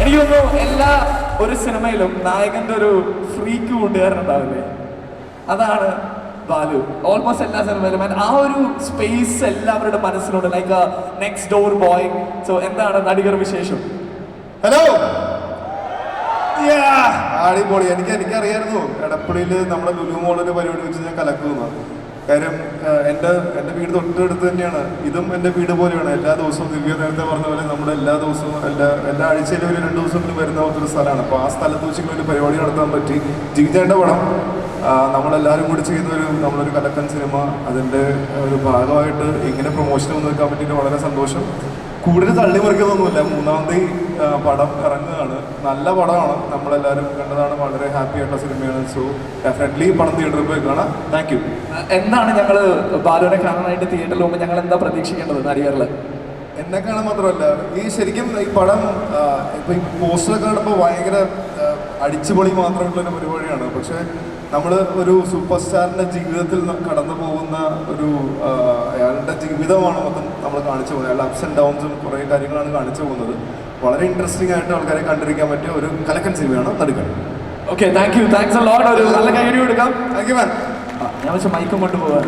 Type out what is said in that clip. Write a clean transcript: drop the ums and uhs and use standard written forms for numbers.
എനിക്ക് തോന്നുന്നു എല്ലാ ഒരു സിനിമയിലും നായകന്റെ ഒരു ഫ്രീക്ക് കൂട്ടുകാരനുണ്ടാവില്ലേ, അതാണ് ബാലു. ഓൾമോസ്റ്റ് എല്ലാ സിനിമയിലും ആ ഒരു സ്പേസ് എല്ലാവരുടെ മനസ്സിലുണ്ട്, like next door boy. So എന്താണ് നടികർ വിശേഷം? ഹലോ, അടിപൊളി. എനിക്കറിയായിരുന്നു എടപ്പള്ളിയിൽ നമ്മുടെ ലുലു മോളിൽ പരിപാടി വെച്ച് ഞാൻ കലക്കുന്നു. കാര്യം എൻ്റെ വീട് തൊട്ടടുത്ത് തന്നെയാണ്. ഇതും എൻ്റെ വീട് പോലെയാണ്. എല്ലാ ദിവസവും ദിവ്യ നേരത്തെ പറഞ്ഞ പോലെ നമ്മുടെ എല്ലാ ദിവസവും എല്ലാ ആഴ്ചയിലും ഒരു 2 ദിവസമെങ്കിലും വരുന്ന ഒരു സ്ഥലമാണ്. അപ്പോൾ ആ സ്ഥലത്ത് വെച്ചിട്ട് ഒരു പരിപാടി നടത്താൻ പറ്റി. ജിഗിജേൻ്റെ പടം നമ്മളെല്ലാവരും കൂടി ചെയ്യുന്ന നമ്മളൊരു കലക്കൻ സിനിമ, അതിൻ്റെ ഒരു ഭാഗമായിട്ട് ഇങ്ങനെ പ്രൊമോഷൻ വന്ന് നിൽക്കാൻ പറ്റിയിട്ട് വളരെ സന്തോഷം. കൂടുതൽ തള്ളിമറിക്കുന്നൊന്നുമില്ല. 3-ാം തീയതി പടം ഇറങ്ങുകയാണ്. നല്ല പടമാണ്, നമ്മളെല്ലാവരും കണ്ടതാണ്. വളരെ ഹാപ്പി ആയിട്ടുള്ള സിനിമയാണ്. സോ ഡെഫിനറ്റ്ലി പടം തിയേറ്ററിൽ പോയി കാണാം. Thank you. എന്താണ് ഞങ്ങൾ ബാലുവിനെ കാണാനായിട്ട് തിയേറ്ററിൽ പോകുമ്പോൾ ഞങ്ങൾ എന്താ പ്രതീക്ഷിക്കേണ്ടത് നടികറിൽ? എന്നെ കാണാൻ മാത്രമല്ല, ശരിക്കും ഈ പടം ഇപ്പോൾ ഈ പോസ്റ്ററൊക്കെ കാണുമ്പോൾ ഭയങ്കര അടിച്ചുപൊളി മാത്രമായിട്ടുള്ളൊരു പരിപാടിയാണ്. പക്ഷേ നമ്മൾ ഒരു സൂപ്പർ സ്റ്റാറിൻ്റെ ജീവിതത്തിൽ കടന്നു പോകുന്ന അയാളുടെ ജീവിതമാണ് മൊത്തം നമ്മൾ കാണിച്ചു പോകുന്നത്. അയാളുടെ അപ്സ് ആൻഡ് ഡൗൺസും കുറേ കാര്യങ്ങളാണ് കാണിച്ചു പോകുന്നത്. വളരെ ഇൻട്രസ്റ്റിംഗ് ആയിട്ട് ആൾക്കാരെ കണ്ടിരിക്കാൻ പറ്റിയ ഒരു കലക്കൻ സിനിമയാണ് നടുക്കൻ. Okay, thank you. Thanks a lot. ഒരു നല്ല കൈയടി കൊടുക്കാം. Thank you man. ഞാൻ വെച്ച മൈക്കും കൊണ്ടുപോകാൻ